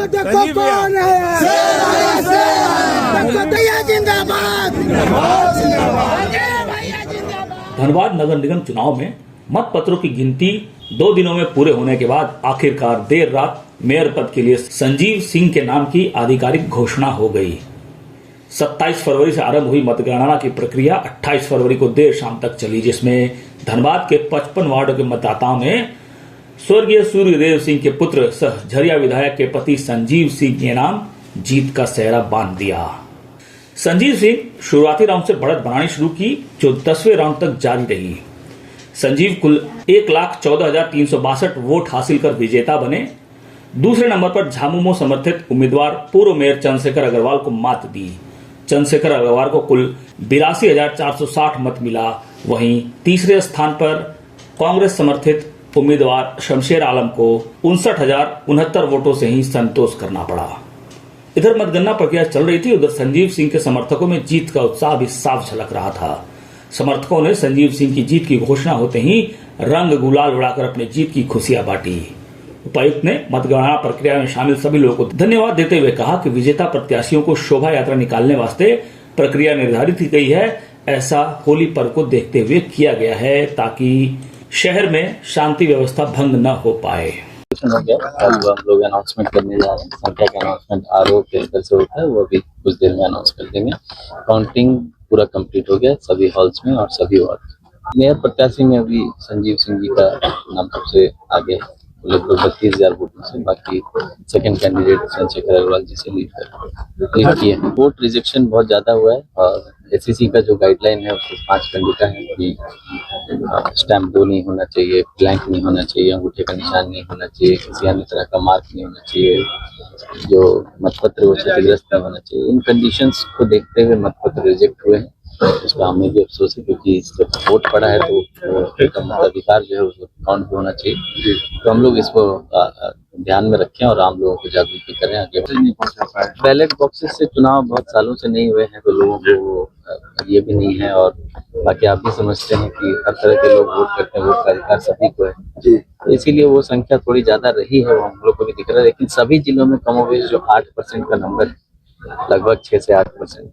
देखो कौन है, जिंदाबाद। धनबाद नगर निगम चुनाव में मत पत्रों की गिनती 2 दिनों में पूरे होने के बाद आखिरकार देर रात मेयर पद के लिए संजीव सिंह के नाम की आधिकारिक घोषणा हो गई। 27 फरवरी से आरंभ हुई मतगणना की प्रक्रिया 28 फरवरी को देर शाम तक चली, जिसमें धनबाद के 55 वार्डों के मतदाताओं ने स्वर्गीय सूर्यदेव सिंह के पुत्र सह झरिया विधायक के पति संजीव सिंह के नाम जीत का सेहरा बांध दिया। संजीव सिंह शुरुआती राउंड से बढ़त बनानी शुरू की, जो 10वें राउंड तक जारी रही। संजीव कुल 1,14,362 वोट हासिल कर विजेता बने। दूसरे नंबर पर झामुमो समर्थित उम्मीदवार पूर्व मेयर चंद्रशेखर अग्रवाल को मात दी। चंद्रशेखर अग्रवाल को कुल 82,460 मत मिला। वहीं तीसरे स्थान पर कांग्रेस समर्थित उम्मीदवार शमशेर आलम को 59,069 वोटों से ही संतोष करना पड़ा। इधर मतगणना प्रक्रिया चल रही थी, उधर संजीव सिंह के समर्थकों में जीत का उत्साह भी साफ झलक रहा था। समर्थकों ने संजीव सिंह की जीत की घोषणा होते ही रंग गुलाल उड़ाकर अपनी जीत की खुशियां बांटी। उपायुक्त ने मतगणना प्रक्रिया में शामिल सभी लोगों को धन्यवाद देते हुए कहा कि विजेता प्रत्याशियों को शोभा यात्रा निकालने वास्ते प्रक्रिया निर्धारित की गई है। ऐसा होली पर्व को देखते हुए किया गया है ताकि शहर में शांति व्यवस्था भंग न हो पाए। हो गया, अब हम लोग अनाउंसमेंट करने जा रहे हैं। संख्या का अनाउंसमेंट आरओ के स्तर से होता है, वो अभी कुछ देर में अनाउंस कर देंगे। काउंटिंग पूरा कंप्लीट हो गया सभी हॉल्स में और सभी वार्ड। मेयर प्रत्याशी में अभी संजीव सिंह जी का नाम सबसे आगे है, लगभग 32,000 वोटों से। बाकी सेकंड कैंडिडेट चंद्रशेखर अग्रवाल जी से लीड किए। वोट रिजेक्शन बहुत ज्यादा हुआ है और एससीसी का जो गाइडलाइन है उसको 5 कंडीशन है कि स्टैम्प 2 नहीं होना चाहिए, ब्लैंक नहीं होना चाहिए, अंगूठे का निशान नहीं होना चाहिए, किसी अन्य तरह का मार्क नहीं होना चाहिए, जो मतपत्र वो क्षतिग्रस्त नहीं होना चाहिए। इन कंडीशंस को देखते हुए मतपत्र रिजेक्ट हुए हैं। उसका हमें भी अफसोस है, क्योंकि जब वोट पड़ा है तो मताधिकार जो है उसको काउंट भी होना चाहिए। तो हम लोग इसको ध्यान में रखें और आम लोगों को जागरूक करें। आगे बैलेट बॉक्सेस से चुनाव बहुत सालों से नहीं हुए हैं, तो लोगों को ये भी नहीं है। और बाकी आप भी समझते हैं कि हर तरह के लोग वोट करते हैं, वोट का अधिकार सभी को है जी। तो इसीलिए वो संख्या थोड़ी ज्यादा रही है, वो हम लोग को भी दिख रहा है। लेकिन सभी जिलों में कमोबेश जो 8% का नंबर, लगभग 6 से 8%,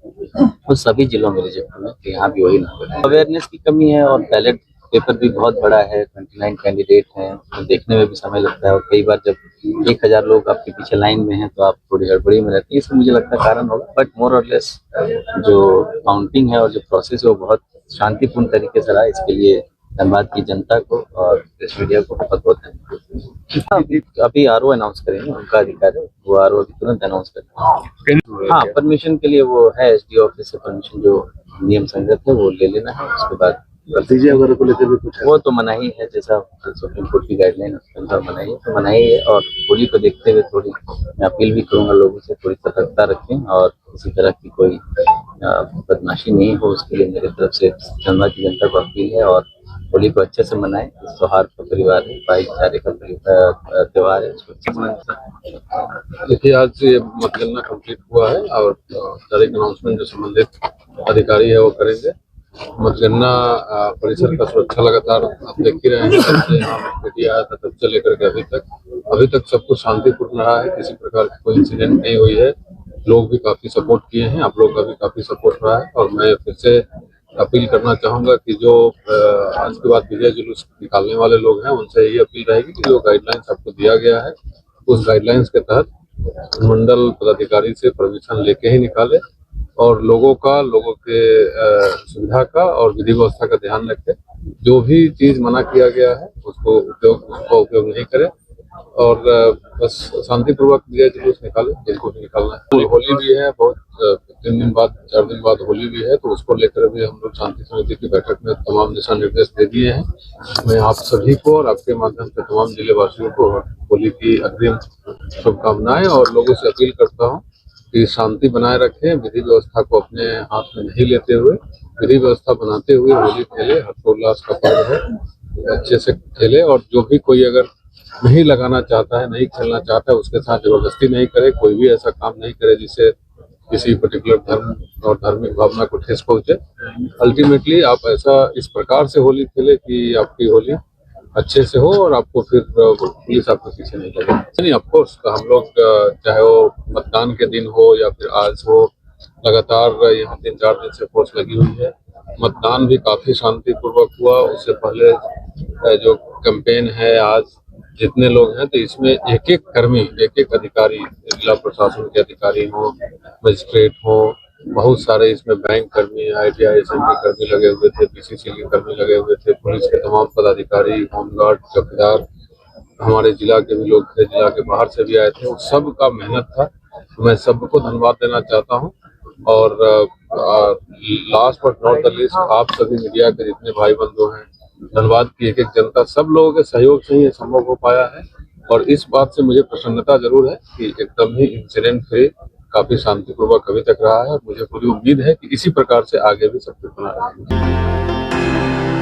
वो सभी जिलों में रिजेक्ट हुए, तो यहाँ भी वही नंबर है। अवेयरनेस की कमी है और बैलेट पेपर भी बहुत बड़ा है, 29 कैंडिडेट हैं, तो देखने में भी समय लगता है। और कई बार जब 1000 लोग आपके पीछे लाइन में हैं तो आप थोड़ी गड़बड़ी में रहती है। इसमें मुझे लगता है कारण होगा, बट मोर और लेस जो काउंटिंग है और जो प्रोसेस है वो बहुत शांतिपूर्ण तरीके से रहा। इसके लिए धनबाद की जनता को और प्रेस मीडिया को बहुत बहुत धन्यवाद। अभी आरओ अनाउंस करेंगे, उनका अधिकार है, वो आरओ अभी तुरंत अनाउंस करेंगे। हाँ, परमिशन के लिए वो है एसडीओ ऑफिस से परमिशन जो नियम संगत है वो ले लेना है। उसके बाद भतीजे वगैरह को लेकर भी कुछ वो तो मनाही है, जैसा सुप्रीम कोर्ट की गाइडलाइन उसके अंदर मनाही है, तो मनाही है। और होली को देखते हुए थोड़ी मैं अपील भी करूंगा लोगों से, थोड़ी सतर्कता रखें और किसी तरह की कोई बदमाशी नहीं हो, उसके लिए मेरी तरफ से धनबाद की जनता को अपील है। और होली को अच्छे से मनाएं, सौहार्द का परिवार है, भाईचारे का त्योहार है, उसको अच्छे से मनाएं। देखिए, आज ये मतगणना कंप्लीट हुआ है और तारीख अनाउंसमेंट जो संबंधित अधिकारी है वो करेंगे। मतगणना परिसर का सुरक्षा लगातार आप देख ही रहे हैं, जब से यहाँ मीडिया आया था तब से लेकर के अभी तक सब कुछ शांतिपूर्ण रहा है। किसी प्रकार की कोई इंसिडेंट नहीं हुई है। लोग भी काफी सपोर्ट किए हैं, आप लोग का भी काफी सपोर्ट रहा है। और मैं फिर से अपील करना चाहूंगा कि जो आज के बाद विजय जुलूस निकालने वाले लोग हैं उनसे यही अपील रहेगी कि जो गाइडलाइंस आपको दिया गया है उस गाइडलाइंस के तहत मंडल पदाधिकारी से परमिशन लेके ही निकाले और लोगों के सुविधा का और विधि व्यवस्था का ध्यान रखें। जो भी चीज मना किया गया है उसका उपयोग नहीं करें और बस शांतिपूर्वक विजय जुलूस निकाले जिनको भी निकालना है। होली भी है, बहुत 3 दिन बाद 4 दिन बाद होली भी है, तो उसको लेकर भी हम लोग शांति समिति की बैठक में तमाम दिशा निर्देश दे दिए हैं। मैं आप सभी को और आपके माध्यम से तमाम जिले वासियों को होली की अग्रिम शुभकामनाएं और लोगों से अपील करता हूं कि शांति बनाए रखें, विधि व्यवस्था को अपने हाथ में नहीं लेते हुए विधि व्यवस्था बनाते हुए होली खेले। हर्षोल्लास का पर्व है, अच्छे से खेले और जो भी कोई अगर नहीं लगाना चाहता है, नहीं खेलना चाहता है, उसके साथ जबरदस्ती नहीं करे। कोई भी ऐसा काम नहीं करे जिससे किसी पर्टिकुलर धर्म और धार्मिक भावना को ठेस पहुंचे। अल्टीमेटली आप ऐसा इस प्रकार से होली खेले कि आपकी होली अच्छे से हो और आपको फिर पुलिस आपके पीछे नहीं लगे। नहीं, ऑफकोर्स हम लोग चाहे वो मतदान के दिन हो या फिर आज हो, लगातार यहाँ 3-4 दिन से फोर्स लगी हुई है। मतदान भी काफी शांतिपूर्वक हुआ। उससे पहले जो कैंपेन है, आज जितने लोग हैं तो इसमें एक एक कर्मी, एक एक अधिकारी, जिला प्रशासन के अधिकारी हो, मजिस्ट्रेट हो, बहुत सारे इसमें बैंक कर्मी, ITI SMB कर्मी लगे हुए थे, PCCL के कर्मी लगे हुए थे, पुलिस के तमाम पदाधिकारी, होमगार्ड, चौकीदार, हमारे जिला के भी लोग थे, जिला के बाहर से भी आए थे। उस सब का मेहनत था। मैं सबको धन्यवाद देना चाहता हूँ। और last but not the least, आप सभी मीडिया के जितने भाई बंधु हैं, धन्यवाद की एक एक जनता, सब लोगों के सहयोग से ही ये संभव हो पाया है। और इस बात से मुझे प्रसन्नता जरूर है कि एकदम ही इंसिडेंट फ्री, काफी शांतिपूर्वक अभी तक रहा है। और मुझे पूरी उम्मीद है कि इसी प्रकार से आगे भी सब कुछ बना रहेगा।